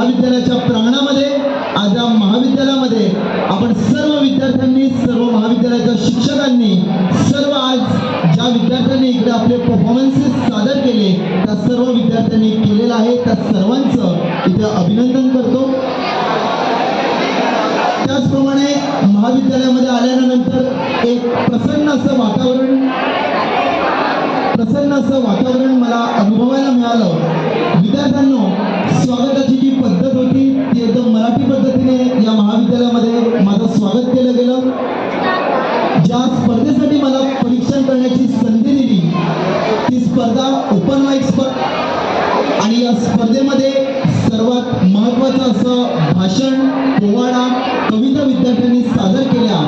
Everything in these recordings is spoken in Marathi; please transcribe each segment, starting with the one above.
महाविद्यालयाच्या प्रांगणामध्ये आज या महाविद्यालयामध्ये आपण सर्व विद्यार्थ्यांनी, सर्व महाविद्यालयाच्या शिक्षकांनी, सर्व आज ज्या विद्यार्थ्यांनी इकडे आपले परफॉर्मन्सेस सादर केले त्या सर्व विद्यार्थ्यांनी केलेलं आहे, त्या सर्वांचं इथे अभिनंदन करतो। त्याचप्रमाणे महाविद्यालयामध्ये आल्यानंतर एक प्रसन्न असं वातावरण मला अनुभवायला मिळालं। विद्यार्थ्यांनो, स्वागताची जी पद्धत होती ती एकदम मराठी पद्धतीने या महाविद्यालयामध्ये माझं स्वागत केलं गेलं। ज्या स्पर्धेसाठी मला परीक्षण करण्याची संधी दिली ती स्पर्धा ओपन माइक स्पर्धा, आणि या स्पर्धेमध्ये सर्वात महत्त्वाचं असं भाषण, पोवाडा, कविता विद्यार्थ्यांनी सादर केल्या।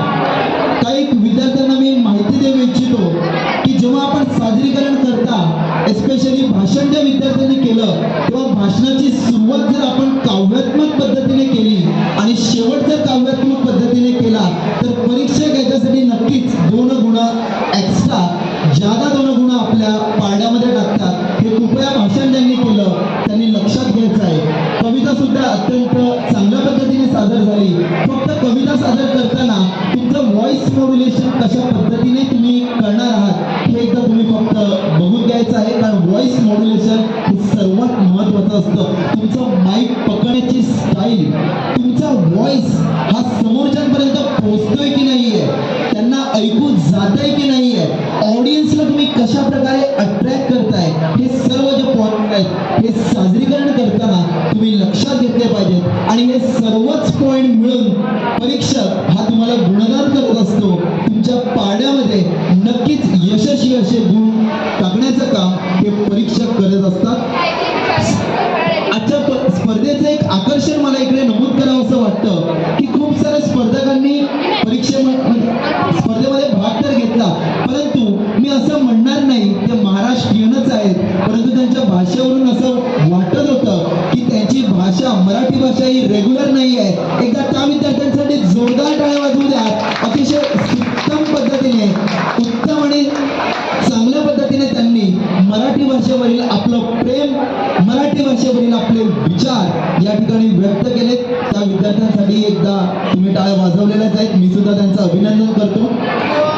काही विद्यार्थ्यांना मी माहिती देऊ इच्छितो की जेव्हा आपण सादरीकरण करता, एस्पेशली भाषण ज्या विद्यार्थ्यांनी केलं तेव्हा भाषणाची सुरुवात जर आपण काव्यात्मक पद्धतीने केली आणि शेवट जर काव्यात्मक पद्धतीने केला तर परीक्षक याच्यासाठी नक्कीच 2 गुण एक्स्ट्रा, ज्यादा 2 गुण आपल्या पारड्यामध्ये टाकतात। हे कृपया भाषण ज्यांनी केलं त्यांनी लक्षात घ्यायचं आहे। कविता सुद्धा अत्यंत चांगल्या पद्धतीने सादर झाली। फक्त कविता सादर करताना तुमचं व्हॉइस मॉड्युलेशन कशा पद्धतीने तुम्ही करणार आहात हे एकदा तुम्ही फक्त बघून घ्यायचं आहे, कारण व्हॉइस मॉड्युलेशन हे सर्वात महत्त्वाचं असतं। तुमचं माईक पकडण्याची स्टाईल, तुमचा व्हॉइस हा समोरच्यांपर्यंत पोहोचतोय की नाहीये, त्यांना ऐकू जातंय की नाहीये, ऑडियन्सला तुम्ही कशा प्रकारे अट्रॅक्ट करताय, हे सर्व जे पॉइंट आहेत हे सादरीकरण करताना तुम्ही लक्षात घेतले पाहिजेत। आणि हे सर्वच पॉइंट मिळून परीक्षक हा तुम्हाला गुणगान करत असतो। तुमच्या पारड्यामध्ये नक्कीच यशस्वी असे गुण टाकण्याचं काम हे परीक्षक करत असतात। आजच्या स्पर्धेचं एक आकर्षण मला इकडे नमूद करावं असं वाटतं की खूप साऱ्या स्पर्धकांनी स्पर्धेमध्ये भाग तर घेतला, परंतु मी असं म्हणणार नाही ते महाराष्ट्रीयनच आहेत, परंतु त्यांच्या भाषेवरून असं वाटत होतं की त्यांची भाषा, मराठी भाषा ही रेग्युलर नाही आहे। एकदा त्या विद्यार्थ्यांसाठी जोरदार टाळ्या वाजवू द्या। अतिशय उत्तम पद्धतीने, उत्तम आणि चांगल्या पद्धतीने त्यांनी मराठी भाषेवरील आपलं प्रेम, मराठी भाषेवरील आपले विचार या ठिकाणी व्यक्त केलेत। त्या विद्यार्थ्यांसाठी एकदा तुम्ही टाळ्या वाजवलेल्याच आहेत, मी सुद्धा त्यांचं अभिनंदन करतो।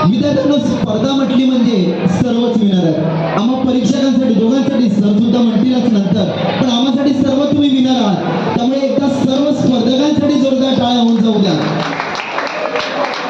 विद्यार्थ्यांना स्पर्धा म्हटली म्हणजे सर्वच विनर आहेत। आम्हा परीक्षकांसाठी, दोघांसाठी सर सुद्धा म्हणतीलच नंतर, पण आम्हासाठी सर्व तुम्ही विनर आहात। त्यामुळे एकदा सर्व स्पर्धकांसाठी जोरदार टाळ्या होऊन जाऊ द्या।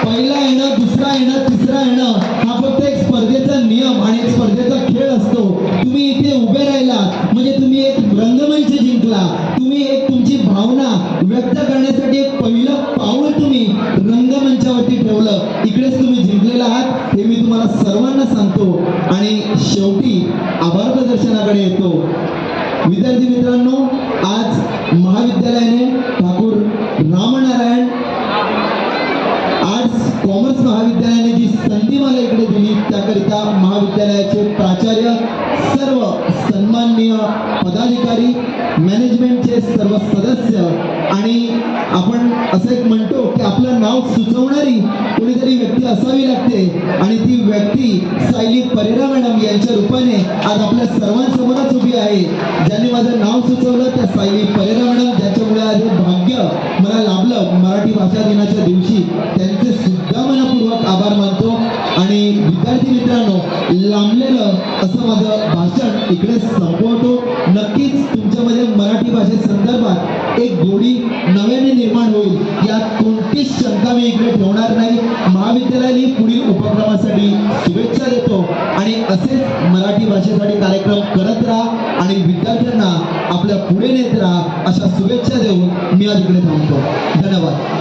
पहिला येणं, दुसरा येणं, तिसरा येणं हा फक्त एक स्पर्धेचा नियम आणि एक स्पर्धेचा खेळ असतो। तुम्ही इथे उभे राहिलात म्हणजे तुम्ही एक रंगमंच जिंकला, तुम्ही एक तुमची भावना व्यक्त करण्यासाठी एक पहिलं पाऊल तुम्ही रंगमंचावरती ठेवलं, इकडेच तुम्ही जिंकलेला आहात हे मी तुम्हाला सर्वांना सांगतो। आणि शेवटी आभार प्रदर्शनाकडे येतो। विद्यार्थी मित्रांनो, आज महाविद्यालयाने ठाकूर रामनारायण आर्ट्स कॉमर्स महाविद्यालयाने जी संधी मला इकडे दिली त्याकरिता महाविद्यालयाचे प्राचार्य, सर्व सन्माननीय पदाधिकारी, मॅनेजमेंटचे सर्व सदस्य आणि आपण असं एक म्हणतो की आपलं नाव सुचवणारी कोणीतरी व्यक्ती असावी लागते आणि ती व्यक्ती सायली परेरा मॅडम यांच्या रूपाने आज आपल्या सर्वांसमोरच उभी आहे। ज्यांनी माझं नाव सुचवलं त्या सायली परेरा मॅडम, ज्यांच्यामुळे आज हे भाग्य मला लाभलं मराठी भाषा दिनाच्या दिवशी, त्यांचे सुद्धा मनपूर्वक आभार मानतो। आणि विद्यार्थी मित्रांनो, लांबलेलं असं माझं भाषण इकडे संपवतो। नक्कीच तुमच्यामध्ये मराठी भाषेसंदर्भात एक गोडी नव्याने निर्माण होईल यात कोणतीच शंका मी इकडे ठेवणार नाही। महाविद्यालयाने पुढील उपक्रमासाठी शुभेच्छा देतो आणि असेच मराठी भाषेसाठी कार्यक्रम करत राहा आणि विद्यार्थ्यांना आपल्या पुढे नेत राहा अशा शुभेच्छा देऊन मी आज इकडे थांबतो। धन्यवाद।